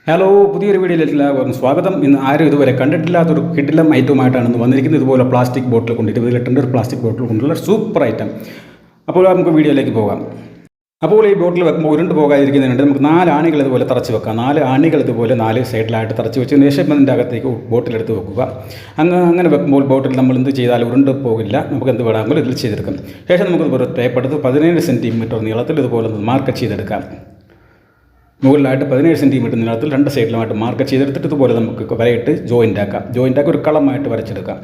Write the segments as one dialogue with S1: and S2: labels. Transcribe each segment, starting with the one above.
S1: Hello, പുതിയൊരു വീഡിയോയിലേക്ക് എല്ലാവർക്കും സ്വാഗതം. ഇന്ന് ആരും ഇതുവരെ കണ്ടിട്ടില്ലാത്തൊരു കിടിലം ഐറ്റവുമായിട്ടാണ് ഇന്ന് വന്നിരിക്കുന്നത്. ഇതുപോലെ പ്ലാസ്റ്റിക് ബോട്ടിൽ കൊണ്ട് 20 ലിറ്ററിൻ്റെ ഒരു പ്ലാസ്റ്റിക് ബോട്ടിൽ കൊണ്ടുള്ള സൂപ്പർ ഐറ്റം. അപ്പോൾ നമുക്ക് വീഡിയോയിലേക്ക് പോകാം. അപ്പോൾ ഈ ബോട്ടിൽ വെക്കുമ്പോൾ ഉരുണ്ട് പോകാതിരിക്കുന്നതിനുണ്ട് നമുക്ക് 4 ആണികൾ ഇതുപോലെ തറച്ച് വെക്കാം. 4 ആണികൾ ഇതുപോലെ 4 സൈഡിലായിട്ട് തറച്ച് വെച്ചതിന് ശേഷം അതിൻ്റെ അകത്തേക്ക് ബോട്ടിലെടുത്ത് വെക്കുക. അങ്ങനെ വെക്കുമ്പോൾ ബോട്ടിൽ നമ്മൾ എന്ത് ചെയ്താലും ഉരുണ്ട് പോകില്ല. നമുക്ക് എന്ത് വേണമെങ്കിലും ഇതിൽ ചെയ്തെടുക്കാം. ശേഷം നമുക്ക് ഇതുപോലെ ടേപ്പ് എടുത്ത് 17 സെൻറ്റിമീറ്റർ നീളത്തിൽ ഇതുപോലെ മാർക്ക് ചെയ്തെടുക്കാം. മുകളിലായിട്ട് 17 സെൻറ്റിമീറ്റർ നീളത്തിൽ 2 സൈഡിലുമായിട്ട് മാർക്ക് ചെയ്തെടുത്തിട്ട് ഇതുപോലെ നമുക്ക് വരയിട്ട് ജോയിൻ്റ് ആക്കി ഒരു കളമായിട്ട് വരച്ചെടുക്കാം.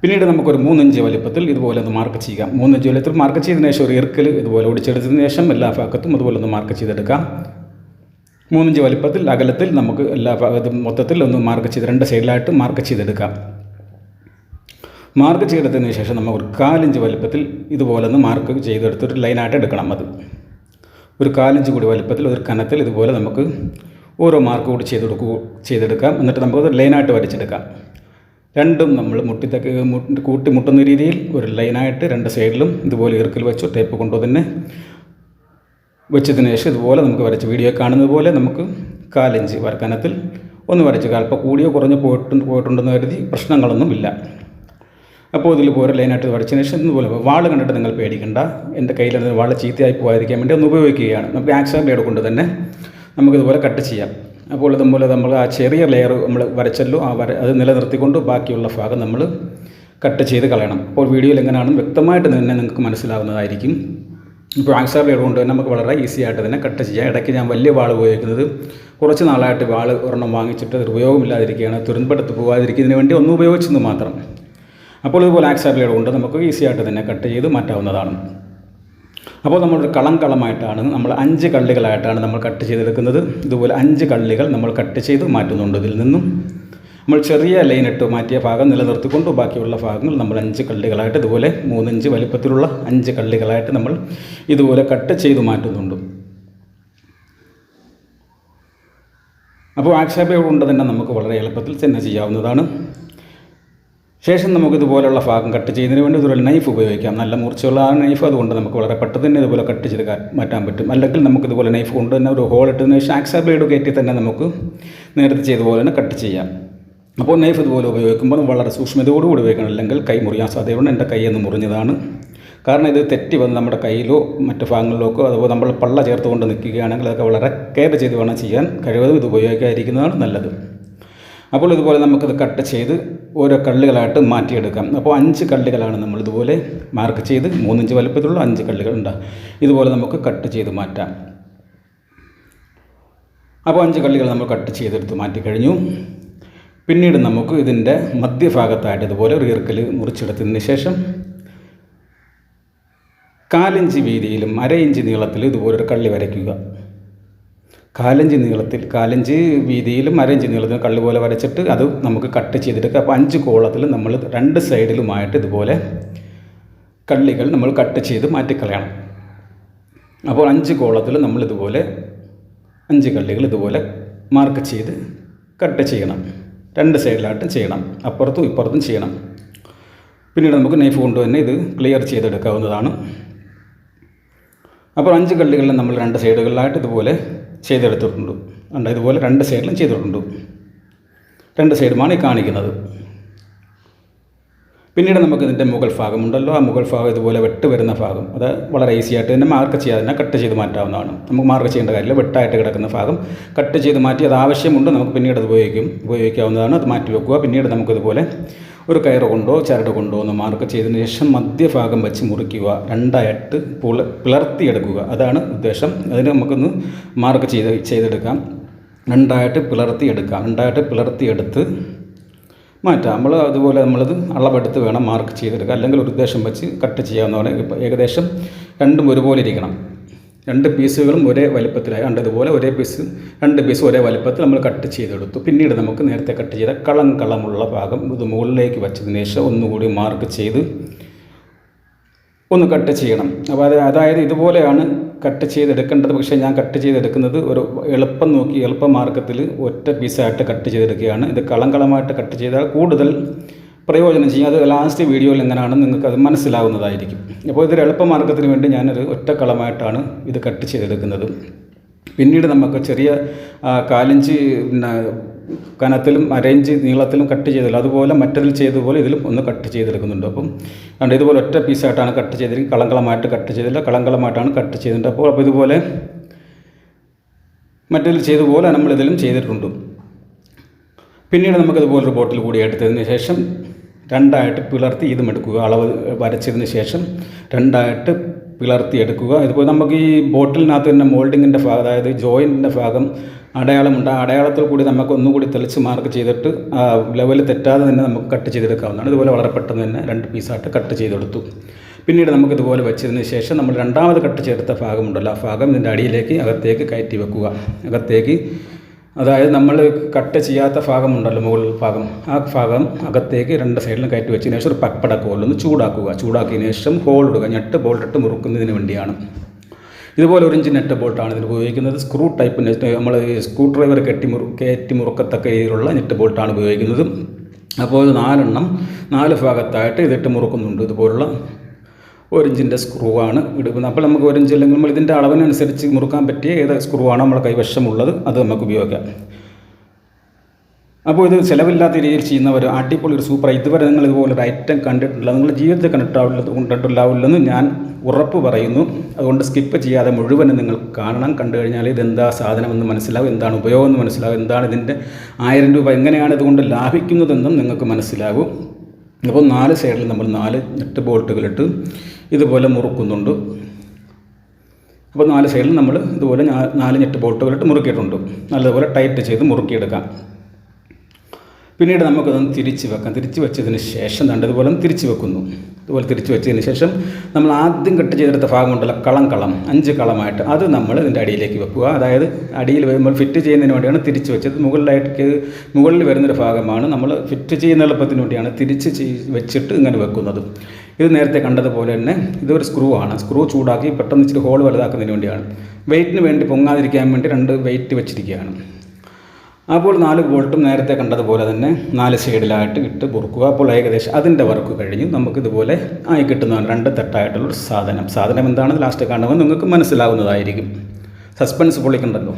S1: പിന്നീട് നമുക്കൊരു 3 ഇഞ്ച് വലിപ്പത്തിൽ ഇതുപോലെ ഒന്ന് മാർക്ക് ചെയ്യാം. 3 ഇഞ്ച് വലിപ്പത്തിൽ മാർക്ക് ചെയ്തതിന് ശേഷം ഒരു ഇറുക്കിൽ ഇതുപോലെ ഒടിച്ചെടുത്തതിന് ശേഷം എല്ലാ ഭാഗത്തും അതുപോലെ ഒന്ന് മാർക്ക് ചെയ്തെടുക്കാം. 3 ഇഞ്ച് വലിപ്പത്തിൽ അകലത്തിൽ നമുക്ക് എല്ലാ ഭാഗത്തും മൊത്തത്തിൽ ഒന്ന് മാർക്ക് ചെയ്ത് 2 സൈഡിലായിട്ട് മാർക്ക് ചെയ്തെടുക്കാം. മാർക്ക് ചെയ്തെടുത്തതിന് ശേഷം നമ്മൾ ഒരു 4 ഇഞ്ച് വലിപ്പത്തിൽ ഇതുപോലെ ഒന്ന് മാർക്ക് ചെയ്തെടുത്തൊരു ലൈനായിട്ട് എടുക്കണം. അത് ഒരു 4 ഇഞ്ച് കൂടി വലിപ്പത്തിൽ ഒരു കനത്തിൽ ഇതുപോലെ നമുക്ക് ഓരോ മാർക്ക് കൂടി ചെയ്തെടുക്കാം. എന്നിട്ട് നമുക്കത് ലൈനായിട്ട് വരച്ചെടുക്കാം. രണ്ടും നമ്മൾ കൂട്ടി മുട്ടുന്ന രീതിയിൽ ഒരു ലൈനായിട്ട് 2 സൈഡിലും ഇതുപോലെ ഇറുക്കിൽ വെച്ചു ടേപ്പ് കൊണ്ടു തന്നെ വെച്ചതിന് ശേഷം ഇതുപോലെ നമുക്ക് വരച്ച് വീഡിയോ കാണുന്നത് പോലെ നമുക്ക് 4 ഇഞ്ച് കനത്തിൽ ഒന്ന് വരച്ച് അല്പം കൂടിയോ കുറഞ്ഞോ പോയിട്ടുണ്ടെന്ന് കരുതി പ്രശ്നങ്ങളൊന്നുമില്ല. അപ്പോൾ ഇതിൽ പോലെ ലൈനായിട്ട് വരച്ചതിന് ശേഷം ഇതുപോലെ വാൾ കണ്ടിട്ട് നിങ്ങൾ പേടിക്കേണ്ട. എൻ്റെ കയ്യിൽ വാൾ ചീത്തയായി പോകാതിരിക്കാൻ വേണ്ടി ഒന്ന് ഉപയോഗിക്കുകയാണ്. നമുക്ക് ആക്ഷൻ ബ്ലേഡ് കൊണ്ട് തന്നെ നമുക്കിതുപോലെ കട്ട് ചെയ്യാം. അപ്പോൾ ഇതുപോലെ നമ്മൾ ആ ചെറിയ ലെയർ നമ്മൾ വരച്ചല്ലോ അത് നിലനിർത്തിക്കൊണ്ട് ബാക്കിയുള്ള ഭാഗം നമ്മൾ കട്ട് ചെയ്ത് കളയണം. അപ്പോൾ വീഡിയോയിൽ എങ്ങനെയാണെന്ന് വ്യക്തമായിട്ട് തന്നെ നിങ്ങൾക്ക് മനസ്സിലാവുന്നതായിരിക്കും. ഇപ്പോൾ ആക്ഷൻ ബ്ലേഡ് കൊണ്ട് തന്നെ നമുക്ക് വളരെ ഈസി ആയിട്ട് തന്നെ കട്ട് ചെയ്യാം. ഇടയ്ക്ക് ഞാൻ വലിയ വാൾ ഉപയോഗിക്കുന്നത് കുറച്ച് നാളായിട്ട് വാൾ ഒരെണ്ണം വാങ്ങിച്ചിട്ട് അത് ഉപയോഗമില്ലാതിരിക്കുകയാണ്. തുരുമ്പെടുത്ത് പോകാതിരിക്കുന്നതിന് വേണ്ടി ഒന്ന് ഉപയോഗിച്ചെന്ന് മാത്രം. അപ്പോൾ ഇതുപോലെ ആക്ഷൻ ബ്ലേഡ് കൊണ്ട് നമുക്ക് ഈസി ആയിട്ട് തന്നെ കട്ട് ചെയ്ത് മാറ്റാവുന്നതാണ്. അപ്പോൾ നമ്മളൊരു കളമായിട്ടാണ് നമ്മൾ 5 കള്ളികളായിട്ടാണ് നമ്മൾ കട്ട് ചെയ്തെടുക്കുന്നത്. ഇതുപോലെ 5 കള്ളികൾ നമ്മൾ കട്ട് ചെയ്ത് മാറ്റുന്നുണ്ട്. ഇതിൽ നിന്നും നമ്മൾ ചെറിയ ലൈനിട്ട് മാറ്റിയ ഭാഗം നിലനിർത്തിക്കൊണ്ട് ബാക്കിയുള്ള ഭാഗങ്ങൾ നമ്മൾ 5 കള്ളികളായിട്ട് ഇതുപോലെ 3 ഇഞ്ച് വലിപ്പത്തിലുള്ള 5 കള്ളികളായിട്ട് നമ്മൾ ഇതുപോലെ കട്ട് ചെയ്ത് മാറ്റുന്നുണ്ട്. അപ്പോൾ ആക്ഷൻ ബ്ലേഡ് കൊണ്ട് തന്നെ നമുക്ക് വളരെ എളുപ്പത്തിൽ തന്നെ ചെയ്യാവുന്നതാണ്. ശേഷം നമുക്കിതുപോലുള്ള ഭാഗം കട്ട് ചെയ്യുന്നതിന് വേണ്ടി ഇതുപോലെ നൈഫ് ഉപയോഗിക്കാം. നല്ല മൂർച്ചയുള്ള ആ നൈഫ്, അതുകൊണ്ട് നമുക്ക് വളരെ പെട്ടെന്ന് തന്നെ ഇതുപോലെ കട്ട് ചെയ്ത് മാറ്റാൻ പറ്റും. അല്ലെങ്കിൽ നമുക്കിതുപോലെ നൈഫ് കൊണ്ട് തന്നെ ഒരു ഹോൾ ഇട്ടതിന് ശേഷം ആക്ഷൻ ബ്ലേഡ് കയറ്റി തന്നെ നമുക്ക് നേരത്തെ ചെയ്തതുപോലെ തന്നെ കട്ട് ചെയ്യാം. അപ്പോൾ നൈഫ് ഇതുപോലെ ഉപയോഗിക്കുമ്പോൾ വളരെ സൂക്ഷ്മതയോടുകൂടി ഉപയോഗിക്കണം, അല്ലെങ്കിൽ കൈ മുറിയാൻ സാധ്യതയുണ്ട്. എൻ്റെ കൈയൊന്ന് മുറിഞ്ഞതാണ്. കാരണം ഇത് തെറ്റി വന്ന് നമ്മുടെ കയ്യിലോ മറ്റു ഭാഗങ്ങളിലേക്കോ അതുപോലെ നമ്മൾ പള്ള ചേർത്തുകൊണ്ട് നിൽക്കുകയാണെങ്കിൽ അതൊക്കെ വളരെ കെയർ ചെയ്ത് വേണം ചെയ്യാൻ. കഴിവതും ഇത് ഉപയോഗിക്കാതിരിക്കുന്നതാണ് നല്ലത്. അപ്പോൾ ഇതുപോലെ നമുക്കിത് കട്ട് ചെയ്ത് ഓരോ കള്ളികളായിട്ട് മാറ്റിയെടുക്കാം. അപ്പോൾ 5 കള്ളികളാണ് നമ്മളിതുപോലെ മാർക്ക് ചെയ്ത് 3 ഇഞ്ച് വലുപ്പത്തിലുള്ള 5 കള്ളികളുണ്ട്. ഇതുപോലെ നമുക്ക് കട്ട് ചെയ്ത് മാറ്റാം. അപ്പോൾ 5 കള്ളികൾ നമ്മൾ കട്ട് ചെയ്തെടുത്ത് മാറ്റിക്കഴിഞ്ഞു. പിന്നീട് നമുക്ക് ഇതിൻ്റെ മധ്യഭാഗത്തായിട്ട് ഇതുപോലെ ഒരു ഇറുക്കിൽ മുറിച്ചെടുത്തതിന് ശേഷം 4 ഇഞ്ച് വീതിയിലും 1/2 ഇഞ്ച് നീളത്തിൽ ഇതുപോലൊരു കള്ളി വരയ്ക്കുക. 4 ഇഞ്ച് വീതിയിലും 1/2 ഇഞ്ച് നീളത്തിലും കള്ളി പോലെ വരച്ചിട്ട് അത് നമുക്ക് കട്ട് ചെയ്തെടുക്കുക. അപ്പോൾ 5 കോളത്തിൽ നമ്മൾ 2 സൈഡിലുമായിട്ട് ഇതുപോലെ കള്ളികൾ നമ്മൾ കട്ട് ചെയ്ത് മാറ്റിക്കളയണം. അപ്പോൾ 5 കോളത്തിൽ നമ്മളിതുപോലെ 5 കള്ളികൾ ഇതുപോലെ മാർക്ക് ചെയ്ത് കട്ട് ചെയ്യണം. 2 സൈഡിലായിട്ടും ചെയ്യണം, അപ്പുറത്തും ഇപ്പുറത്തും ചെയ്യണം. പിന്നീട് നമുക്ക് നൈഫ് കൊണ്ട് തന്നെ ഇത് ക്ലിയർ ചെയ്തെടുക്കാവുന്നതാണ്. അപ്പോൾ 5 കള്ളികളിലും നമ്മൾ 2 സൈഡുകളിലായിട്ട് ഇതുപോലെ ചെയ്തെടുത്തിട്ടുണ്ട്. ഇതുപോലെ 2 സൈഡിലും ചെയ്തിട്ടുണ്ട്. 2 സൈഡുമാണ് ഈ കാണിക്കുന്നത്. പിന്നീട് നമുക്ക് ഇതിൻ്റെ മുകൾ ഭാഗമുണ്ടല്ലോ, ആ മുകൾ ഭാഗം ഇതുപോലെ വെട്ട് വരുന്ന ഭാഗം അത് വളരെ ഈസി ആയിട്ട് തന്നെ മാർക്ക് ചെയ്യാതെ തന്നെ കട്ട് ചെയ്ത് മാറ്റാവുന്നതാണ്. നമുക്ക് മാർക്ക് ചെയ്യേണ്ട കാര്യമില്ല. വെട്ടായിട്ട് കിടക്കുന്ന ഭാഗം കട്ട് ചെയ്ത് മാറ്റി അത് ആവശ്യമുണ്ട് നമുക്ക് പിന്നീട് അത് ഉപയോഗിക്കാവുന്നതാണ്. അത് മാറ്റി വെക്കുക. പിന്നീട് നമുക്കിതുപോലെ ഒരു കയറ് കൊണ്ടോ ചരട് കൊണ്ടോ ഒന്ന് മാർക്ക് ചെയ്തതിന് ശേഷം മധ്യഭാഗം വെച്ച് മുറിക്കുക. 2ആയിട്ട് പിളർത്തിയെടുക്കുക. അതാണ് ഉദ്ദേശം. അതിന് നമുക്കൊന്ന് മാർക്ക് ചെയ്തെടുക്കാം. 2ആയിട്ട് പിളർത്തിയെടുക്കാം. 2ആയിട്ട് പിളർത്തിയെടുത്ത് മാറ്റാം. അതുപോലെ നമ്മളത് അളവെടുത്ത് വേണം മാർക്ക് ചെയ്തെടുക്കുക. അല്ലെങ്കിൽ ഒരു ഉദ്ദേശം വെച്ച് കട്ട് ചെയ്യാവുന്നതാണ്. ഇപ്പോൾ ഏകദേശം രണ്ടും ഒരുപോലെ ഇരിക്കണം. 2 പീസുകളും ഒരേ വലിപ്പത്തിലായി. ഇതുപോലെ 2 പീസ് ഒരേ വലിപ്പത്തിൽ നമ്മൾ കട്ട് ചെയ്തെടുത്തു. പിന്നീട് നമുക്ക് നേരത്തെ കട്ട് ചെയ്ത കളമുള്ള ഭാഗം ഇത് മുകളിലേക്ക് വച്ചതിന് ശേഷം ഒന്നുകൂടി മാർക്ക് ചെയ്ത് ഒന്ന് കട്ട് ചെയ്യണം. അപ്പോൾ അതായത് ഇതുപോലെയാണ് കട്ട് ചെയ്തെടുക്കേണ്ടത്. പക്ഷേ ഞാൻ കട്ട് ചെയ്തെടുക്കുന്നത് ഒരു എളുപ്പ മാർഗത്തിൽ ഒറ്റ പീസായിട്ട് കട്ട് ചെയ്തെടുക്കുകയാണ്. ഇത് കളമായിട്ട് കട്ട് ചെയ്താൽ കൂടുതൽ പ്രയോജനം ചെയ്യും. അത് ലാസ്റ്റ് വീഡിയോയിൽ എങ്ങനെയാണെന്ന് നിങ്ങൾക്കത് മനസ്സിലാവുന്നതായിരിക്കും. അപ്പോൾ ഇതൊരു എളുപ്പമാർഗ്ഗത്തിന് വേണ്ടി ഞാനൊരു ഒറ്റ കളമായിട്ടാണ് ഇത് കട്ട് ചെയ്തെടുക്കുന്നത്. പിന്നീട് നമുക്ക് ചെറിയ 1/4 ഇഞ്ച് പിന്നെ കനത്തിലും 1/2 ഇഞ്ച് നീളത്തിലും കട്ട് ചെയ്തില്ല, അതുപോലെ മറ്റതിൽ ചെയ്തതുപോലെ ഇതിലും ഒന്ന് കട്ട് ചെയ്തെടുക്കുന്നുണ്ട്. അപ്പം അതുകൊണ്ട് ഇതുപോലെ ഒറ്റ പീസായിട്ടാണ് കട്ട് ചെയ്തിരിക്കുന്നത്, കളങ്കളമായിട്ട് കട്ട് ചെയ്തില്ല, കളങ്കളമായിട്ടാണ് കട്ട് ചെയ്തിട്ടുണ്ട്. അപ്പോൾ ഇതുപോലെ മറ്റതിൽ ചെയ്തതുപോലെ നമ്മളിതിലും ചെയ്തിട്ടുണ്ട്. പിന്നീട് നമുക്കിതുപോലൊരു ബോട്ടിൽ കൂടി എടുത്തതിന് ശേഷം 2ആയിട്ട് പിളർത്തി ഇതും എടുക്കുക. അളവ് വരച്ചതിന് ശേഷം 2ആയിട്ട് പിളർത്തി എടുക്കുക. ഇതുപോലെ നമുക്ക് ഈ ബോട്ടിലിനകത്ത് തന്നെ മോൾഡിങ്ങിൻ്റെ ഭാഗം, അതായത് ജോയിൻറ്റിൻ്റെ ഭാഗം അടയാളമുണ്ട്. ആ അടയാളത്തിൽ കൂടി നമുക്ക് ഒന്നുകൂടി തെളിച്ച് മാർക്ക് ചെയ്തിട്ട് ലെവൽ തെറ്റാതെ തന്നെ നമുക്ക് കട്ട് ചെയ്തെടുക്കാവുന്നതാണ്. ഇതുപോലെ വളരെ പെട്ടെന്ന് തന്നെ 2 പീസായിട്ട് കട്ട് ചെയ്തെടുത്തു. പിന്നീട് നമുക്കിതുപോലെ വെച്ചതിന് ശേഷം നമ്മൾ രണ്ടാമത് കട്ട് ചെയ്തെടുത്ത ഭാഗമുണ്ടല്ലോ, ആ ഭാഗം ഇതിൻ്റെ അടിയിലേക്ക് അകത്തേക്ക് കയറ്റി വെക്കുക. അകത്തേക്ക്, അതായത് നമ്മൾ കട്ട് ചെയ്യാത്ത ഭാഗമുണ്ടല്ലോ മുകൾ ഭാഗം, ആ ഭാഗം അകത്തേക്ക് 2 സൈഡിലും കയറ്റി വെച്ചതിന് ശേഷം ഒരു പപ്പടക്കോലൊന്ന് ചൂടാക്കുക. ചൂടാക്കിയതിന് ശേഷം ഹോൾ ഇടുക. ഞെട്ട് ബോൾട്ടിട്ട് മുറുക്കുന്നതിന് വേണ്ടിയാണ്. ഇതുപോലെ 1 ഇഞ്ച് നെറ്റ് ബോൾട്ടാണ് ഇതിന് ഉപയോഗിക്കുന്നത്. സ്ക്രൂ ടൈപ്പ് നെറ്റ്, നമ്മൾ സ്ക്രൂ ഡ്രൈവർ കയറ്റി മുറുക്കത്തക്ക രീതിയിലുള്ള നെറ്റ് ബോൾട്ടാണ് ഉപയോഗിക്കുന്നത്. അപ്പോൾ 4 എണ്ണം 4 ഭാഗത്തായിട്ട് ഇതിട്ട് മുറുക്കുന്നുണ്ട്. ഇതുപോലുള്ള 1 ഇഞ്ചിൻ്റെ സ്ക്രൂ ആണ് ഇടുന്നത്. അപ്പോൾ നമുക്ക് 1 ഇഞ്ച് അല്ലെങ്കിൽ നമ്മൾ ഇതിൻ്റെ അളവിനനുസരിച്ച് മുറുക്കാൻ പറ്റിയ ഏത് സ്ക്രൂ ആണോ നമ്മുടെ കൈവശമുള്ളത് അത് നമുക്ക് ഉപയോഗിക്കാം. അപ്പോൾ ഇത് ചിലവില്ലാത്ത രീതിയിൽ ചെയ്യുന്ന ഒരു അടിപൊളി ഒരു സൂപ്പർ, ഇതുവരെ നിങ്ങൾ ഇതുപോലൊരു ഐറ്റം കണ്ടിട്ടില്ല, നിങ്ങളുടെ ജീവിതത്തിൽ കണ്ടിട്ടുണ്ടാവില്ലെന്ന് ഞാൻ ഉറപ്പ് പറയുന്നു. അതുകൊണ്ട് സ്കിപ്പ് ചെയ്യാതെ മുഴുവനും നിങ്ങൾ കാണണം. കണ്ടു കഴിഞ്ഞാൽ ഇതെന്താ സാധനമെന്ന് മനസ്സിലാവും, എന്താണ് ഉപയോഗം എന്ന് മനസ്സിലാവും, എന്താണ് ഇതിൻ്റെ 1000 രൂപ എങ്ങനെയാണ് ഇതുകൊണ്ട് ലാഭിക്കുന്നതെന്നും നിങ്ങൾക്ക് മനസ്സിലാകും. അപ്പോൾ 4 സൈഡിൽ നമ്മൾ 4 നെറ്റ് ബോൾട്ടുകളിട്ട് ഇതുപോലെ മുറുക്കുന്നുണ്ട്. അപ്പോൾ 4 സൈഡിൽ നമ്മൾ ഇതുപോലെ 4 നെറ്റ് ബോൾട്ടുകളിട്ട് മുറുക്കിയിട്ടുണ്ട്. നല്ലതുപോലെ ടൈറ്റ് ചെയ്ത് മുറുക്കിയെടുക്കാം. പിന്നീട് നമുക്കതൊന്ന് തിരിച്ച് വെക്കാം. തിരിച്ച് വെച്ചതിന് ശേഷം ഇതുപോലെ തിരിച്ച് വെക്കുന്നു. ഇതുപോലെ തിരിച്ച് വെച്ചതിന് ശേഷം നമ്മൾ ആദ്യം കട്ട് ചെയ്തെടുത്ത ഭാഗമുണ്ടല്ലോ, കളം 5 കളമായിട്ട്, അത് നമ്മൾ ഇതിൻ്റെ അടിയിലേക്ക് വെക്കുക. അതായത് അടിയിൽ വരുമ്പോൾ ഫിറ്റ് ചെയ്യുന്നതിന് വേണ്ടിയാണ് തിരിച്ച് വെച്ചത്. മുകളിൽ വരുന്നൊരു ഭാഗമാണ്, നമ്മൾ ഫിറ്റ് ചെയ്യുന്ന എളുപ്പത്തിന് വേണ്ടിയാണ് തിരിച്ച് വെച്ചിട്ട് ഇങ്ങനെ വെക്കുന്നത്. ഇത് നേരത്തെ കണ്ടതുപോലെ തന്നെ ഇതൊരു സ്ക്രൂ ആണ്. സ്ക്രൂ ചൂടാക്കി പെട്ടെന്ന് ഇച്ചിരി ഹോൾ വലുതാക്കുന്നതിന് വേണ്ടിയാണ്. വെയിറ്റിന് വേണ്ടി പൊങ്ങാതിരിക്കാൻ വേണ്ടി 2 വെയിറ്റ് വെച്ചിരിക്കുകയാണ്. അപ്പോൾ 4 ബോൾട്ടും നേരത്തെ കണ്ടതുപോലെ തന്നെ 4 സൈഡിലായിട്ട് ഇട്ട് പൊറുക്കുക. അപ്പോൾ ഏകദേശം അതിൻ്റെ വർക്ക് കഴിഞ്ഞു. നമുക്കിതുപോലെ ആയി കിട്ടുന്നതാണ് 2 തട്ടായിട്ടുള്ളൊരു സാധനം എന്താണെന്ന് ലാസ്റ്റ് കാണുമ്പോൾ നിങ്ങൾക്ക് മനസ്സിലാവുന്നതായിരിക്കും. സസ്പെൻസ് പൊളിക്കണ്ടല്ലോ.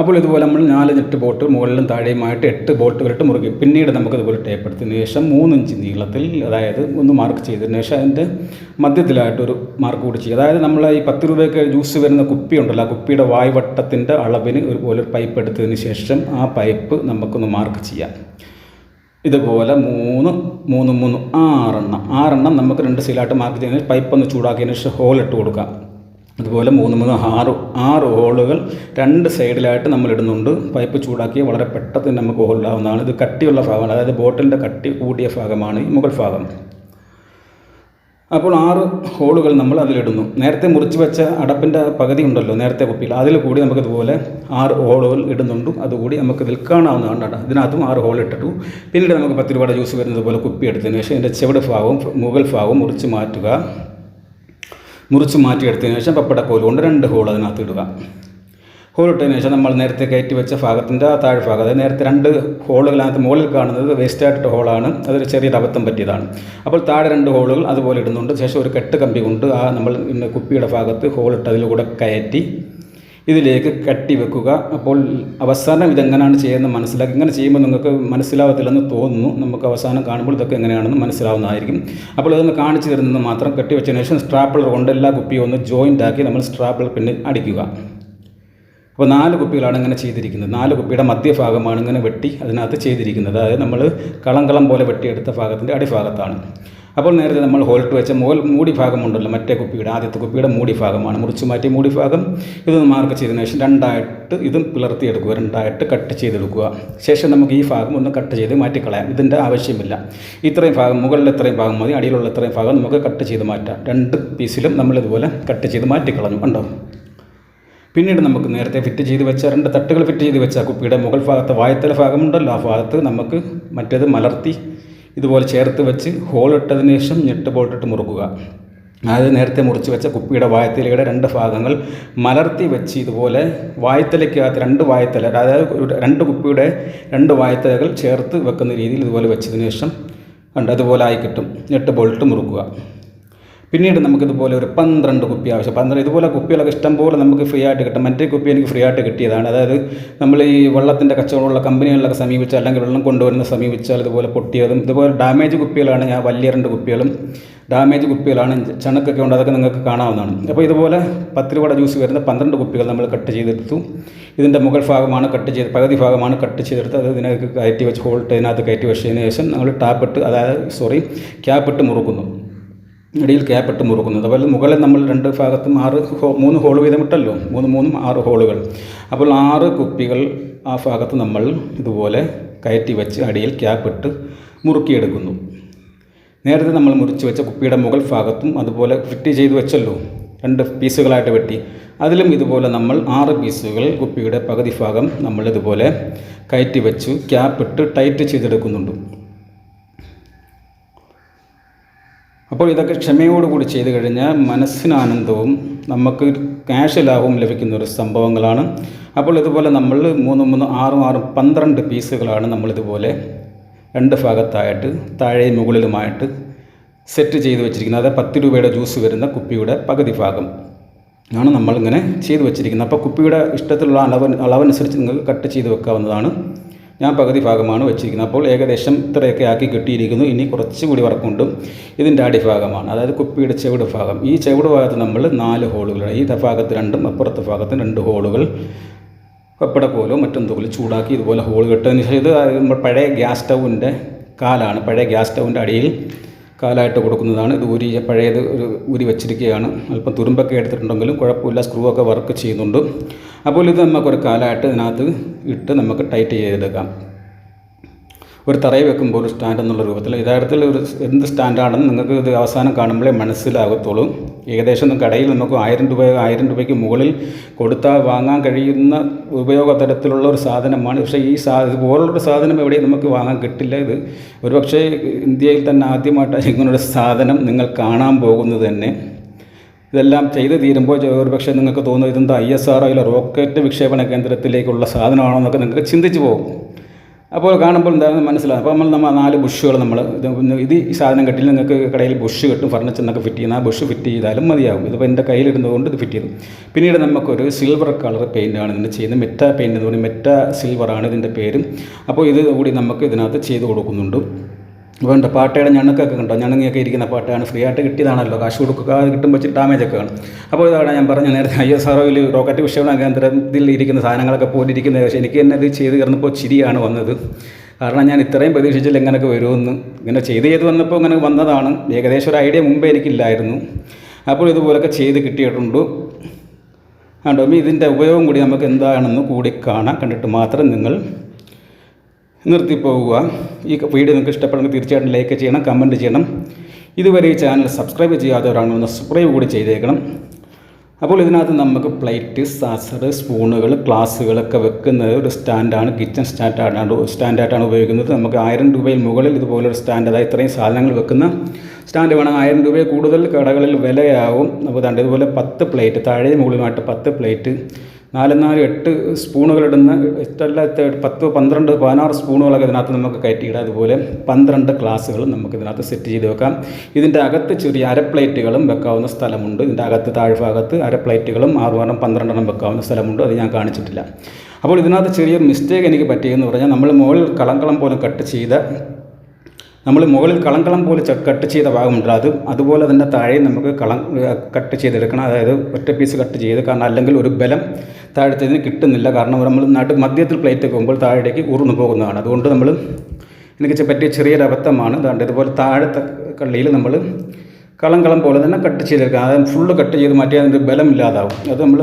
S1: അപ്പോൾ ഇതുപോലെ നമ്മൾ 4 നെറ്റ് ബോൾട്ട് മുകളിലും താഴെയുമായിട്ട് 8 ബോൾട്ടുകളിട്ട് മുറുകി. പിന്നീട് നമുക്കിതുപോലെ ടേപ്പ് എടുത്തതിന് ശേഷം 3 ഇഞ്ച് നീളത്തിൽ, അതായത് ഒന്ന് മാർക്ക് ചെയ്തതിന് ശേഷം അതിൻ്റെ മധ്യത്തിലായിട്ടൊരു മാർക്ക് കൂടി ചെയ്യുക. അതായത് നമ്മൾ ഈ 10 രൂപയ്ക്ക് ജ്യൂസ് വരുന്ന കുപ്പി ഉണ്ടല്ലോ, ആ കുപ്പിയുടെ വായ്വട്ടത്തിൻ്റെ അളവിന് ഒരു പൈപ്പ് എടുത്തതിന് ശേഷം ആ പൈപ്പ് നമുക്കൊന്ന് മാർക്ക് ചെയ്യാം. ഇതുപോലെ 6 എണ്ണം നമുക്ക് 2 സൈഡിലായിട്ട് മാർക്ക് ചെയ്യുന്നതിന് പൈപ്പ് ഒന്ന് ചൂടാക്കിയതിന് ശേഷം ഹോൾ ഇട്ട് കൊടുക്കാം. അതുപോലെ 6 ഹോളുകൾ 2 സൈഡിലായിട്ട് നമ്മൾ ഇടുന്നുണ്ട്. പൈപ്പ് ചൂടാക്കി വളരെ പെട്ടെന്ന് നമുക്ക് ഹോളിടാവുന്നതാണ്. ഇത് കട്ടിയുള്ള ഭാഗമാണ്, അതായത് ബോട്ടിലിൻ്റെ കട്ടി കൂടിയ ഭാഗമാണ് ഈ മുകൾ ഭാഗം. അപ്പോൾ 6 ഹോളുകൾ നമ്മൾ അതിലിടുന്നു. നേരത്തെ മുറിച്ച് വെച്ച അടപ്പിൻ്റെ പകുതി ഉണ്ടല്ലോ നേരത്തെ കുപ്പിയിൽ, അതിൽ കൂടി നമുക്കിതുപോലെ 6 ഹോളുകൾ ഇടുന്നുണ്ട്. അതുകൂടി നമുക്ക് ഇതിൽ കാണാവുന്നതാണ് കേട്ടോ. ഇതിനകത്തും 6 ഹോൾ ഇട്ടിട്ടു. പിന്നീട് നമുക്ക് 10 രൂപയുടെ ജ്യൂസ് വരുന്നത് പോലെ കുപ്പി എടുത്തതിന് ശേഷം ഇതിൻ്റെ ചെവിട് ഭാഗവും മുകൾ ഭാഗവും മുറിച്ച് മാറ്റിയെടുത്തതിന് ശേഷം പപ്പടക്കോൽ കൊണ്ട് 2 ഹോൾ അതിനകത്ത് ഇടുക. ഹോൾ ഇട്ടതിന് ശേഷം നമ്മൾ നേരത്തെ കയറ്റി വെച്ച ഭാഗത്തിൻ്റെ താഴെ ഭാഗം, അതായത് നേരത്തെ 2 ഹോളുകളകത്ത് മുകളിൽ കാണുന്നത് വേസ്റ്റായിട്ട ഹോളാണ്, അതൊരു ചെറിയൊരു അബദ്ധം പറ്റിയതാണ്. അപ്പോൾ താഴെ 2 ഹോളുകൾ അതുപോലെ ഇടുന്നുണ്ട്. ശേഷം ഒരു കെട്ട് കമ്പി കൊണ്ട് നമ്മൾ കുപ്പിയുടെ ഭാഗത്ത് ഹോൾ ഇട്ട് അതിലൂടെ കയറ്റി ഇതിലേക്ക് കട്ടി വെക്കുക. അപ്പോൾ അവസാനം ഇതെങ്ങനെയാണ് ചെയ്യുന്നത് മനസ്സിലാക്കി. ഇങ്ങനെ ചെയ്യുമ്പോൾ നിങ്ങൾക്ക് മനസ്സിലാവത്തില്ലെന്ന് തോന്നുന്നു. നമുക്ക് അവസാനം കാണുമ്പോൾ ഇതൊക്കെ എങ്ങനെയാണെന്ന് മനസ്സിലാവുന്നതായിരിക്കും. അപ്പോൾ ഇതൊന്ന് കാണിച്ചു തരുന്നത് മാത്രം. കെട്ടി വെച്ചതിന് ശേഷം സ്ട്രാപ്പിളർ കൊണ്ട് എല്ലാ കുപ്പിയും ഒന്ന് ജോയിൻ്റ് ആക്കി നമ്മൾ സ്ട്രാപ്പിളർ പിന്നെ അടിക്കുക. അപ്പോൾ 4 കുപ്പികളാണ് ഇങ്ങനെ ചെയ്തിരിക്കുന്നത്. 4 കുപ്പിയുടെ മധ്യഭാഗമാണ് ഇങ്ങനെ വെട്ടി അതിനകത്ത് ചെയ്തിരിക്കുന്നത്. അതായത് നമ്മൾ കളം പോലെ വെട്ടിയെടുത്ത ഭാഗത്തിൻ്റെ അടിഭാഗത്താണ്. അപ്പോൾ നേരത്തെ നമ്മൾ ഹോൾട്ട് വെച്ച മൂടി ഭാഗമുണ്ടല്ലോ, മറ്റേ കുപ്പിയുടെ ആദ്യത്തെ കുപ്പിയുടെ മൂടി ഭാഗമാണ് മുറിച്ച് മാറ്റി മൂടി ഭാഗം. ഇതൊന്ന് മാർക്ക് ചെയ്തതിന് ശേഷം 2ആയിട്ട് ഇതും പിളർത്തിയെടുക്കുക, 2ആയിട്ട് കട്ട് ചെയ്തെടുക്കുക. ശേഷം നമുക്ക് ഈ ഭാഗം ഒന്ന് കട്ട് ചെയ്ത് മാറ്റിക്കളയാം. ഇതിൻ്റെ ആവശ്യമില്ല. ഇത്രയും ഭാഗം, മുകളിൽ ഇത്രയും ഭാഗം മതി, അടിയിലുള്ള ഇത്രയും ഭാഗം നമുക്ക് കട്ട് ചെയ്ത് മാറ്റാം. 2 പീസിലും നമ്മളിതുപോലെ കട്ട് ചെയ്ത് മാറ്റിക്കളഞ്ഞു കണ്ടോ. പിന്നീട് നമുക്ക് നേരത്തെ ഫിറ്റ് ചെയ്ത് വെച്ച 2 തട്ടുകൾ ഫിറ്റ് ചെയ്ത് വെച്ച കുപ്പിയുടെ മുകൾ ഭാഗത്തെ വായത്തല ഭാഗമുണ്ടല്ലോ, ആ ഭാഗത്ത് നമുക്ക് മറ്റേത് മലർത്തി ഇതുപോലെ ചേർത്ത് വെച്ച് ഹോൾ ഇട്ടതിന് ശേഷം ഞെട്ട് ബോൾട്ടിട്ട് മുറുക്കുക. അതായത് നേരത്തെ മുറിച്ച് വെച്ച കുപ്പിയുടെ വായത്തലയുടെ 2 ഭാഗങ്ങൾ മലർത്തി വെച്ച് ഇതുപോലെ വായത്തലയ്ക്കകത്ത് 2 വായത്തല, അതായത് 2 കുപ്പിയുടെ 2 വായത്തലകൾ ചേർത്ത് വെക്കുന്ന രീതിയിൽ ഇതുപോലെ വെച്ചതിന് ശേഷം അതുപോലെ ആയി കിട്ടും. 8 ബോൾട്ട് മുറുക്കുക. പിന്നീട് നമുക്കിതുപോലെ ഒരു 12 കുപ്പി ആവശ്യം. 12 ഇതുപോലെ കുപ്പികളൊക്കെ ഇഷ്ടം പോലെ നമുക്ക് ഫ്രീ ആയിട്ട് കിട്ടും. മറ്റേ കുപ്പി എനിക്ക് ഫ്രീ ആയിട്ട് കിട്ടിയതാണ്. അതായത് നമ്മൾ ഈ വെള്ളത്തിൻ്റെ കച്ചവടമുള്ള കമ്പനികളിലൊക്കെ സമീപിച്ചാൽ, അല്ലെങ്കിൽ വെള്ളം കൊണ്ടുവരുന്ന സമീപിച്ചാൽ ഇതുപോലെ പൊട്ടിയതും ഇതുപോലെ ഡാമേജ് കുപ്പികളാണ്. ഞാൻ വലിയ 2 കുപ്പികളും ഡാമേജ് കുപ്പികളാണ്. ചണക്കൊക്കെ ഉണ്ട്, അതൊക്കെ നിങ്ങൾക്ക് കാണാവുന്നതാണ്. അപ്പോൾ ഇതുപോലെ 10 രൂപയുടെ ജ്യൂസ് വരുന്ന 12 കുപ്പികൾ നമ്മൾ കട്ട് ചെയ്തെടുത്തു. ഇതിൻ്റെ മുകൾ ഭാഗമാണ് കട്ട് ചെയ്ത്, പകുതി ഭാഗമാണ് കട്ട് ചെയ്തെടുത്ത് അത് ഇതിനകത്ത് കയറ്റി വെച്ച് ഇതിനകത്ത് കയറ്റി വെച്ചതിന് ശേഷം നമ്മൾ ക്യാപ്പിട്ട് മുറുക്കുന്നു. ഇടയിൽ ക്യാപ്പിട്ട് മുറുക്കുന്നത്. അതുപോലെ മുകളിൽ നമ്മൾ 2 ഭാഗത്തും 3 ഹോൾ വീതം ഇട്ടല്ലോ, 3 6 ഹോളുകൾ. അപ്പോൾ 6 കുപ്പികൾ ആ ഭാഗത്ത് നമ്മൾ ഇതുപോലെ കയറ്റി വെച്ച് അടിയിൽ ക്യാപ്പിട്ട് മുറുക്കിയെടുക്കുന്നു. നേരത്തെ നമ്മൾ മുറിച്ച് വെച്ച കുപ്പിയുടെ മുകൾ ഭാഗത്തും അതുപോലെ ഫിറ്റ് ചെയ്ത് വെച്ചല്ലോ, 2 പീസുകളായിട്ട് വെട്ടി, അതിലും ഇതുപോലെ നമ്മൾ 6 പീസുകൾ കുപ്പിയുടെ പകുതി ഭാഗം നമ്മളിതുപോലെ കയറ്റി വെച്ച് ക്യാപ്പിട്ട് ടൈറ്റ് ചെയ്തെടുക്കുന്നുണ്ട്. അപ്പോൾ ഇതൊക്കെ ക്ഷമയോടുകൂടി ചെയ്ത് കഴിഞ്ഞാൽ മനസ്സിന് ആനന്ദവും നമുക്ക് ക്യാഷ് ലാഭവും ലഭിക്കുന്ന ഒരു സംഭവങ്ങളാണ്. അപ്പോൾ ഇതുപോലെ നമ്മൾ 3 6 12 പീസുകളാണ് നമ്മളിതുപോലെ 2 ഭാഗത്തായിട്ട് താഴെയും മുകളിലുമായിട്ട് സെറ്റ് ചെയ്ത് വെച്ചിരിക്കുന്നത്. അത് 10 രൂപയുടെ ജ്യൂസ് വരുന്ന കുപ്പിയുടെ പകുതി ഭാഗം ആണ് നമ്മളിങ്ങനെ ചെയ്ത് വെച്ചിരിക്കുന്നത്. അപ്പോൾ കുപ്പിയുടെ ഇഷ്ടത്തിലുള്ള അളവനുസരിച്ച് നിങ്ങൾക്ക് കട്ട് ചെയ്ത് വെക്കാവുന്നതാണ്. ഞാൻ പകുതി ഭാഗമാണ് വെച്ചിരിക്കുന്നത്. അപ്പോൾ ഏകദേശം ഇത്രയൊക്കെ ആക്കി കിട്ടിയിരിക്കുന്നു. ഇനി കുറച്ചുകൂടി വർക്കുണ്ട്. ഇതിൻ്റെ അടിഭാഗമാണ്, അതായത് കുപ്പിയുടെ ചെവിട് ഭാഗം. ഈ ചെവിട് ഭാഗത്ത് നമ്മൾ 4 ഹോളുകൾ, ഈ ഭാഗത്ത് 2ഉം അപ്പുറത്തെ ഭാഗത്ത് 2 ഹോളുകൾ പപ്പടക്കോലോ മറ്റെന്തെങ്കിലും ചൂടാക്കി ഇതുപോലെ ഹോൾ കെട്ടതിന് ശേഷം, ഇത് നമ്മൾ പഴയ ഗ്യാസ് സ്റ്റൗവിൻ്റെ കാലാണ്. പഴയ ഗ്യാസ് സ്റ്റൗവിൻ്റെ അടിയിൽ കാലായിട്ട് കൊടുക്കുന്നതാണ്. ഇത് പഴയത് ഊരി വെച്ചിരിക്കുകയാണ്. അല്പം തുരുമ്പൊക്കെ എടുത്തിട്ടുണ്ടെങ്കിലും കുഴപ്പമില്ല, സ്ക്രൂ ഒക്കെ വർക്ക് ചെയ്യുന്നുണ്ട്. അപ്പോൾ ഇത് നമുക്കൊരു കാലായിട്ട് ഇതിനകത്ത് ഇട്ട് നമുക്ക് ടൈറ്റ് ചെയ്തെടുക്കാം. ഒരു തറയിൽ വെക്കുമ്പോൾ ഒരു സ്റ്റാൻഡ് എന്നുള്ള രൂപത്തിൽ. യഥാർത്ഥത്തിൽ എന്ത് സ്റ്റാൻഡാണെന്ന് നിങ്ങൾക്ക് ഇത് അവസാനം കാണുമ്പോഴേ മനസ്സിലാകത്തുള്ളൂ. ഏകദേശം കടയിൽ നമുക്ക് 1000 രൂപയ്ക്ക് മുകളിൽ കൊടുത്താൽ വാങ്ങാൻ കഴിയുന്ന ഉപയോഗതരത്തിലുള്ള ഒരു സാധനമാണ്. പക്ഷേ ഇതുപോലുള്ളൊരു സാധനം എവിടെയും നമുക്ക് വാങ്ങാൻ കിട്ടില്ല. ഇത് ഒരുപക്ഷേ ഇന്ത്യയിൽ തന്നെ ആദ്യമായിട്ടാണ് ഇങ്ങനൊരു സാധനം നിങ്ങൾ കാണാൻ പോകുന്നത് തന്നെ. ഇതെല്ലാം ചെയ്ത് തീരുമ്പോൾ ഒരുപക്ഷെ നിങ്ങൾക്ക് തോന്നുന്നു ഇതെന്താ ISRO റോക്കറ്റ് വിക്ഷേപണ കേന്ദ്രത്തിലേക്കുള്ള സാധനമാണോ എന്നൊക്കെ നിങ്ങൾക്ക് ചിന്തിച്ച് പോകും. അപ്പോൾ കാണുമ്പോൾ എന്താണെന്ന് മനസ്സിലാകും. അപ്പോൾ നമ്മൾ 4 ബുഷുകൾ ഈ സാധനം കെട്ടിൽ നിങ്ങൾക്ക് കടയിൽ ബുഷ് കിട്ടും, ഫർണിച്ചറിനൊക്കെ ഫിറ്റ് ചെയ്യുന്ന ആ ബുഷ് ഫിറ്റ് ചെയ്താലും മതിയാകും. ഇതിപ്പോൾ എൻ്റെ കയ്യിലിരുന്നതുകൊണ്ട് ഇത് ഫിറ്റ് ചെയ്തു. പിന്നീട് നമുക്കൊരു സിൽവർ കളർ പെയിൻ്റാണ് ഇതിൻ്റെ ചെയ്യുന്നത്. മെറ്റ പെയിൻ്റ് എന്ന് പറയും, മെറ്റ സിൽവറാണ് ഇതിൻ്റെ പേരും. അപ്പോൾ ഇത് കൂടി നമുക്ക് ഇതിനകത്ത് ചെയ്ത് കൊടുക്കുന്നുണ്ട്. അപ്പോൾ എൻ്റെ പാട്ടയുടെ ഞണക്കൊക്കെ കണ്ടോ, ഞണങ്ങിയൊക്കെ ഇരിക്കുന്ന പാട്ടയാണ്. ഫ്രീ ആയിട്ട് കിട്ടിയതാണല്ലോ, കാശ് കൊടുക്കുക, കിട്ടുമ്പോൾ വെച്ച് ഡാമേജൊക്കെ കാണും. അപ്പോൾ ഇതാണ് ഞാൻ പറഞ്ഞ നേരത്തെ ISRO റോക്കറ്റ് വിക്ഷേപണ കേന്ദ്രത്തിൽ ഇരിക്കുന്ന സാധനങ്ങളൊക്കെ പോലിരിക്കുന്നത്. പക്ഷേ എനിക്ക് തന്നെ ഇത് ചെയ്ത് കയറുന്നപ്പോൾ ചിരിയാണ് വന്നത്. കാരണം ഞാൻ ഇത്രയും പ്രതീക്ഷിച്ചില്ല ഇങ്ങനെയൊക്കെ വരുമെന്ന്. ഇങ്ങനെ ചെയ്ത് വന്നപ്പോൾ ഇങ്ങനെ വന്നതാണ്. ഏകദേശം ഒരു ഐഡിയ മുമ്പേ എനിക്കില്ലായിരുന്നു. അപ്പോൾ ഇതുപോലൊക്കെ ചെയ്ത് കിട്ടിയിട്ടുണ്ട്. കണ്ടോ, ഇതിൻ്റെ ഉപയോഗം കൂടി നമുക്ക് എന്താണെന്ന് കൂടി കാണാം. കണ്ടിട്ട് മാത്രം നിങ്ങൾ നിർത്തിപ്പോവുക. ഈ വീഡിയോ നിങ്ങൾക്ക് ഇഷ്ടപ്പെടുമെങ്കിൽ തീർച്ചയായിട്ടും ലൈക്ക് ചെയ്യണം, കമൻറ്റ് ചെയ്യണം. ഇതുവരെ ഈ ചാനൽ സബ്സ്ക്രൈബ് ചെയ്യാത്തവരാണെന്ന് സബ്സ്ക്രൈബ് കൂടി ചെയ്തേക്കണം. അപ്പോൾ ഇതിനകത്ത് നമുക്ക് പ്ലേറ്റ്, സാസർ, സ്പൂണുകൾ, ഗ്ലാസ്സുകളൊക്കെ വെക്കുന്നത് ഒരു സ്റ്റാൻഡാണ്. കിച്ചൺ സ്റ്റാൻഡായിട്ടാണ് ഉപയോഗിക്കുന്നത്. നമുക്ക് 1000 രൂപയിൽ മുകളിൽ ഇതുപോലൊരു സ്റ്റാൻഡ്, അതായത് ഇത്രയും സാധനങ്ങൾ വെക്കുന്ന സ്റ്റാൻഡ് വേണം. 1000 രൂപയിൽ കൂടുതൽ കടകളിൽ വിലയാവും. അപ്പോൾ ദാണ്ട് ഇതുപോലെ 10 പ്ലേറ്റ്, താഴെ മുകളിലുമായിട്ട് 10 പ്ലേറ്റ്, 4 8 സ്പൂണുകളിടുന്ന ഇഷ്ടമല്ല 10 12 16 സ്പൂണുകളൊക്കെ ഇതിനകത്ത് നമുക്ക് കയറ്റിയിടാം. അതുപോലെ 12 ഗ്ലാസ്സുകൾ നമുക്ക് ഇതിനകത്ത് സെറ്റ് ചെയ്ത് വെക്കാം. ഇതിൻ്റെ അകത്ത് ചെറിയ അരപ്ലേറ്റുകളും വെക്കാവുന്ന സ്ഥലമുണ്ട്. ഇതിൻ്റെ അകത്ത് താഴ്ഭാഗത്ത് അരപ്ലേറ്റുകളും 6 12 വെക്കാവുന്ന സ്ഥലമുണ്ട്. അത് ഞാൻ കാണിച്ചിട്ടില്ല. അപ്പോൾ ഇതിനകത്ത് ചെറിയൊരു മിസ്റ്റേക്ക് എനിക്ക് പറ്റിയെന്ന് പറഞ്ഞാൽ, നമ്മൾ മുകളിൽ കളം പോലെ കട്ട് ചെയ്ത ഭാഗമുണ്ട്. അതുപോലെ തന്നെ താഴെ നമുക്ക് കട്ട് ചെയ്തെടുക്കണം. അതായത് ഒറ്റ പീസ് കട്ട് ചെയ്ത്, കാരണം അല്ലെങ്കിൽ ഒരു ബലം താഴത്തേതിന് കിട്ടുന്നില്ല. കാരണം നമ്മൾ മധ്യത്തിൽ പ്ലേറ്റ് വെക്കുമ്പോൾ താഴേക്ക് ഊർന്നു പോകുന്നതാണ്. അതുകൊണ്ട് എനിക്ക് പറ്റിയ ചെറിയൊരു അബദ്ധമാണ്. അതുകൊണ്ട് ഇതുപോലെ താഴത്തെ കള്ളിയിൽ നമ്മൾ കളം പോലെ തന്നെ കട്ട് ചെയ്തെടുക്കുക. അതായത് ഫുള്ള് കട്ട് ചെയ്ത് മാറ്റിയാൽ അതിൻ്റെ ബലമില്ലാതാവും. അത് നമ്മൾ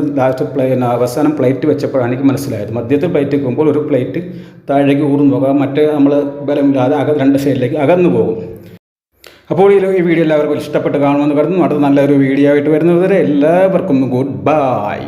S1: അവസാനം പ്ലേറ്റ് വെച്ചപ്പോഴാണ് എനിക്ക് മനസ്സിലായത്. മധ്യത്തിൽ പ്ലേറ്റ് വെക്കുമ്പോൾ ഒരു പ്ലേറ്റ് താഴേക്ക് ഊർന്നു പോകാം, മറ്റേ നമ്മൾ ബലമില്ലാതെ 2 സൈഡിലേക്ക് അകന്നു പോകും. അപ്പോൾ ഈ വീഡിയോ എല്ലാവർക്കും ഇഷ്ടപ്പെട്ട് കാണുമെന്ന് കരുതുന്നു. അടുത്ത നല്ലൊരു വീഡിയോ ആയിട്ട് വരുന്നത് വരെ എല്ലാവർക്കും ഗുഡ് ബൈ.